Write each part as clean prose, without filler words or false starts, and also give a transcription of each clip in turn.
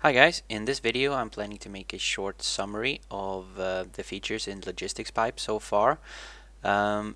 Hi guys, in this video I'm planning to make a short summary of the features in LogisticsPipes so far.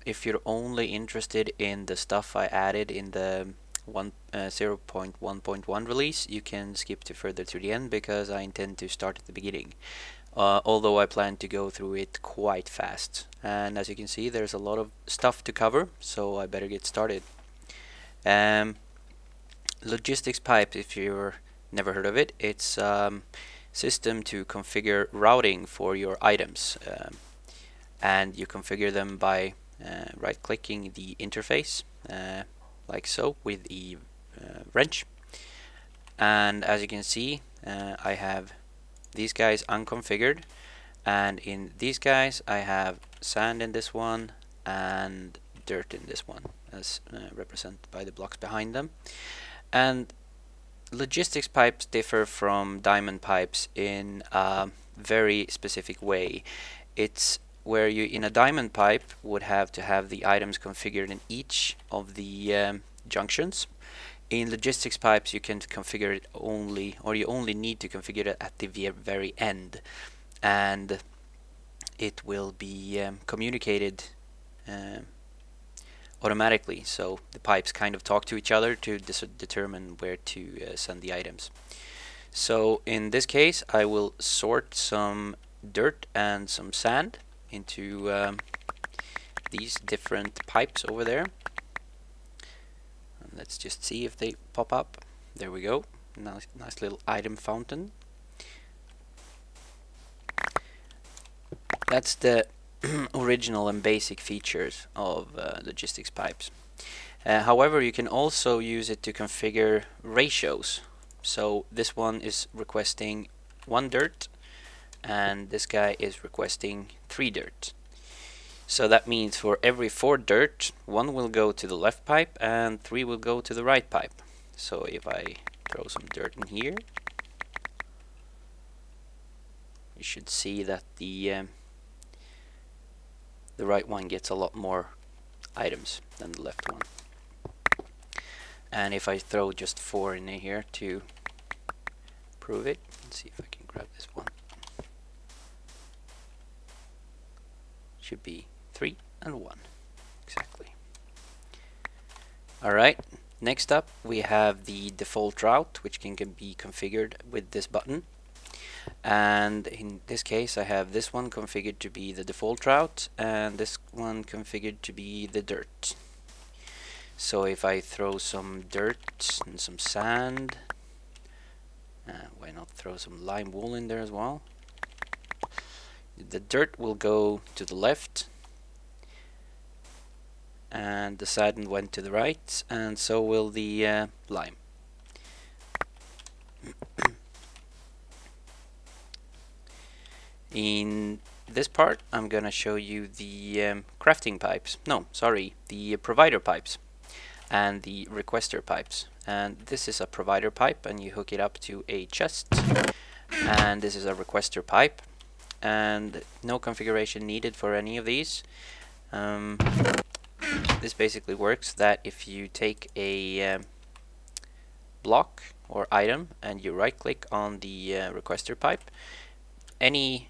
If you're only interested in the stuff I added in the 0.1.1 release, you can skip further to the end because I intend to start at the beginning. Although I plan to go through it quite fast. And as you can see, there's a lot of stuff to cover, so I better get started. LogisticsPipes, if you're never heard of it, it's a system to configure routing for your items, and you configure them by right-clicking the interface like so with the wrench. And as you can see, I have these guys unconfigured, and in these guys I have sand in this one and dirt in this one, as represented by the blocks behind them. And logistics pipes differ from diamond pipes in a very specific way. It's where you, in a diamond pipe, would have to have the items configured in each of the junctions. In logistics pipes, you can configure it only, or you only need to configure it at the very end, and it will be communicated automatically, so the pipes kind of talk to each other to determine where to send the items. So in this case I will sort some dirt and some sand into these different pipes over there. And let's just see if they pop up. There we go. Nice little item fountain. That's the original and basic features of logistics pipes. However, you can also use it to configure ratios. So this one is requesting 1 dirt and this guy is requesting 3 dirt. So that means for every 4 dirt, 1 will go to the left pipe and 3 will go to the right pipe. So if I throw some dirt in here, you should see that the right one gets a lot more items than the left one. And if I throw just 4 in here to prove it, let's see if I can grab this one. Should be 3 and 1. Exactly. Alright, next up we have the default route, which can be configured with this button. And in this case I have this one configured to be the default route and this one configured to be the dirt. So if I throw some dirt and some sand, why not throw some lime wool in there as well? The dirt will go to the left and the sand went to the right, and so will the lime. In this part I'm gonna show you the crafting pipes, no, sorry, the provider pipes and the requester pipes. And this is a provider pipe and you hook it up to a chest, and this is a requester pipe and no configuration needed for any of these. This basically works that if you take a block or item and you right click on the requester pipe, any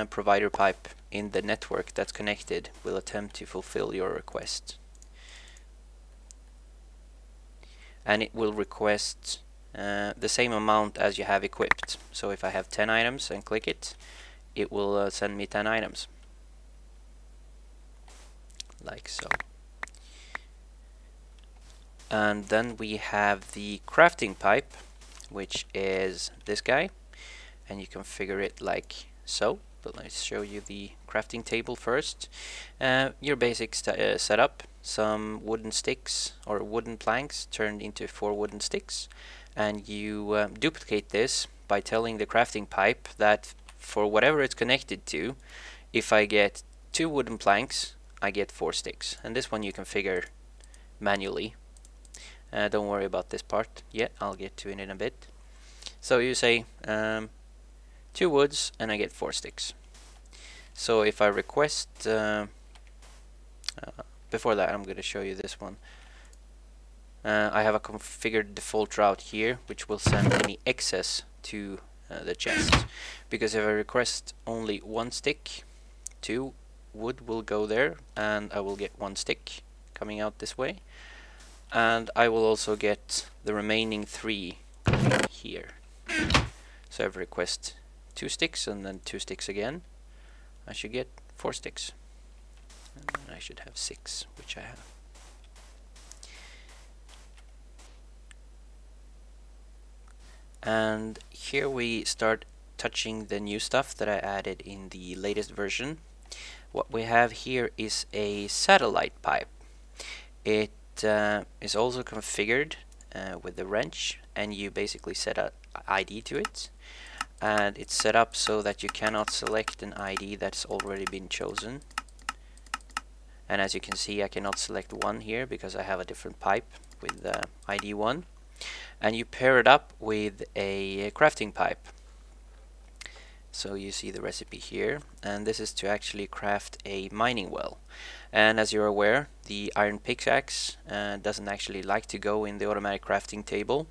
provider pipe in the network that's connected will attempt to fulfill your request. And it will request the same amount as you have equipped. So if I have 10 items and click it, it will send me 10 items. Like so. And then we have the crafting pipe, which is this guy. And you configure it like so. But let's show you the crafting table first. Your basic setup: some wooden sticks or wooden planks turned into 4 wooden sticks, and you duplicate this by telling the crafting pipe that for whatever it's connected to, if I get 2 wooden planks, I get 4 sticks. And this one you configure manually. Don't worry about this part yet, I'll get to it in a bit. So you say 2 woods and I get 4 sticks. So if I request, before that I'm going to show you this one. I have a configured default route here which will send any excess to the chest, because if I request only 1 stick, 2 wood will go there, and I will get 1 stick coming out this way, and I will also get the remaining 3 here. So if I request 2 sticks and then 2 sticks again, I should get 4 sticks, and then I should have 6, which I have. And here we start touching the new stuff that I added in the latest version. What we have here is a satellite pipe. It is also configured with the wrench, and you basically set an ID to it, and it's set up so that you cannot select an ID that's already been chosen. And as you can see, I cannot select 1 here because I have a different pipe with ID 1. And you pair it up with a crafting pipe. So you see the recipe here, and this is to actually craft a mining well. And as you're aware, the iron pickaxe doesn't actually like to go in the automatic crafting table.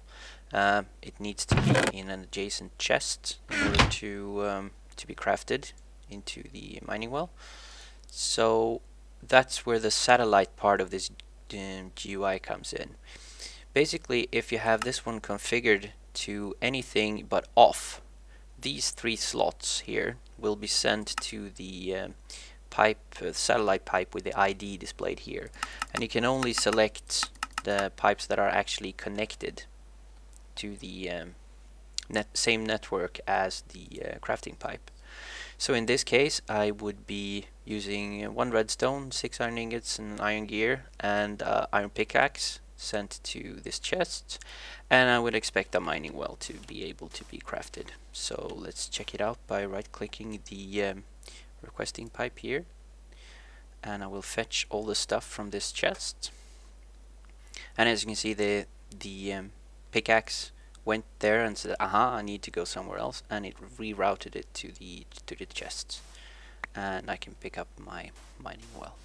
It needs to be in an adjacent chest in order to be crafted into the mining well. So that's where the satellite part of this GUI comes in. Basically, if you have this one configured to anything but off, these 3 slots here will be sent to the satellite pipe with the ID displayed here, and you can only select the pipes that are actually connected to the same network as the crafting pipe. So in this case, I would be using 1 redstone, 6 iron ingots, and an iron gear, and iron pickaxe sent to this chest, and I would expect a mining well to be able to be crafted. So let's check it out by right-clicking the requesting pipe here, and I will fetch all the stuff from this chest. And as you can see, the pickaxe went there and said, "Aha, I need to go somewhere else," and it rerouted it to the chest, and I can pick up my mining well.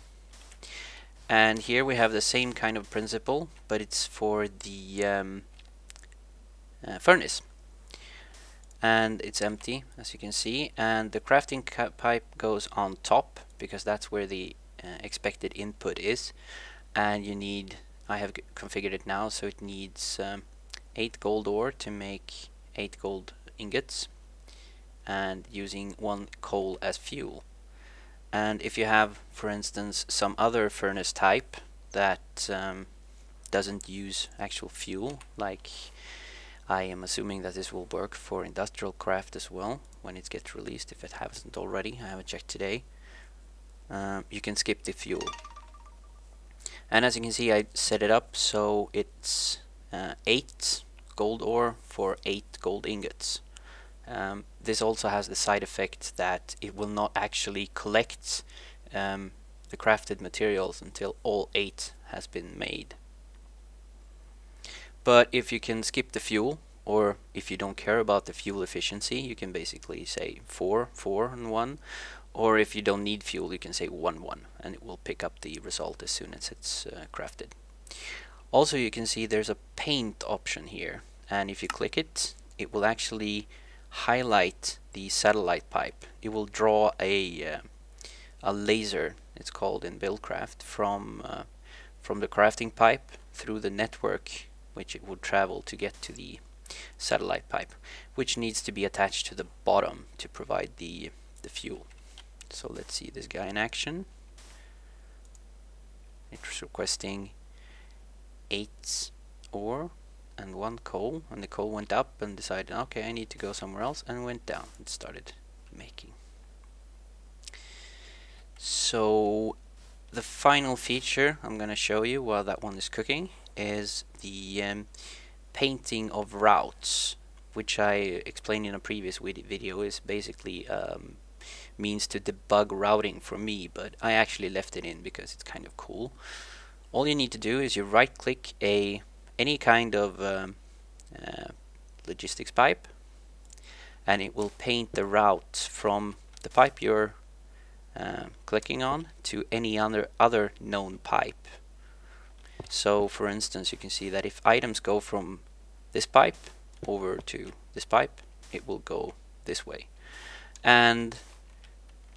And here we have the same kind of principle, but it's for the furnace, and it's empty, as you can see, and the crafting pipe goes on top because that's where the expected input is. And I have configured it now, so it needs 8 gold ore to make 8 gold ingots, and using 1 coal as fuel. And if you have, for instance, some other furnace type that doesn't use actual fuel, like I am assuming that this will work for industrial craft as well when it gets released, if it hasn't already, I haven't checked today, you can skip the fuel. And as you can see, I set it up so it's 8 gold ore for 8 gold ingots. This also has the side effect that it will not actually collect the crafted materials until all 8 has been made. But if you can skip the fuel, or if you don't care about the fuel efficiency, you can basically say 4, 4 and 1, or if you don't need fuel, you can say 1, 1, and it will pick up the result as soon as it's crafted. Also, you can see there's a paint option here, and if you click it, it will actually highlight the satellite pipe. It will draw a laser, it's called in BuildCraft, from the crafting pipe through the network which it would travel to get to the satellite pipe, which needs to be attached to the bottom to provide the fuel. So let's see this guy in action. It's requesting 8 ore and 1 coal, and the coal went up and decided, okay, I need to go somewhere else, and went down and started making. So the final feature I'm going to show you while that one is cooking is the painting of routes, which I explained in a previous video is basically means to debug routing for me, but I actually left it in because it's kind of cool. All you need to do is you right click any kind of logistics pipe, and it will paint the route from the pipe you're clicking on to any other known pipe. So for instance, you can see that if items go from this pipe over to this pipe, it will go this way, and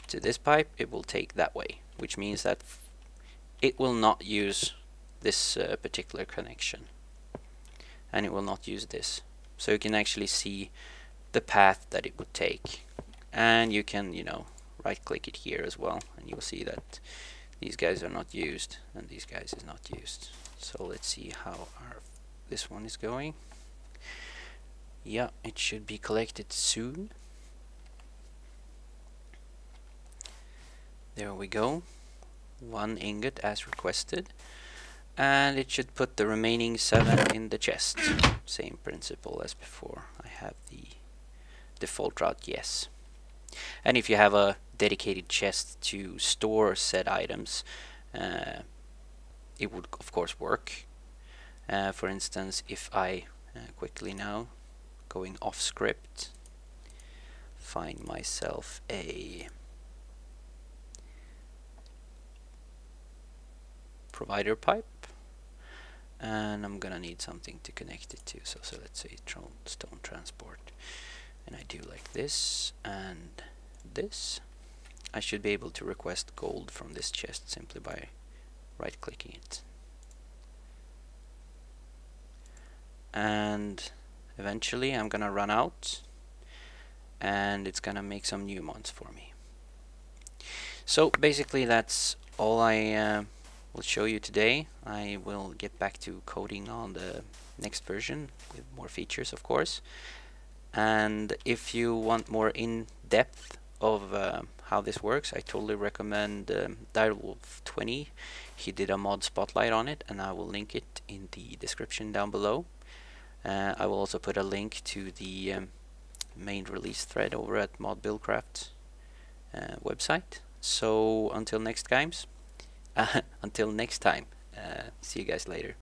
to this pipe it will take that way, which means that it will not use this particular connection, and it will not use this. So you can actually see the path that it would take, and you can, you know, right click it here as well, and you'll see that these guys are not used and these guys is not used. So let's see how this one is going. Yeah, it should be collected soon. There we go, 1 ingot as requested, and it should put the remaining 7 in the chest. Same principle as before. I have the default route yes. And if you have a dedicated chest to store said items, it would of course work. For instance, if I quickly now, going off script, find myself a provider pipe, and I'm gonna need something to connect it to, so let's say stone transport, and I do like this and this. I should be able to request gold from this chest simply by right clicking it, and eventually I'm gonna run out and it's gonna make some new mods for me. So basically that's all I will show you today. I will get back to coding on the next version with more features, of course. And if you want more in-depth of how this works, I totally recommend Direwolf20. He did a mod spotlight on it, and I will link it in the description down below. I will also put a link to the main release thread over at BuildCraft website. So until next time, see you guys later.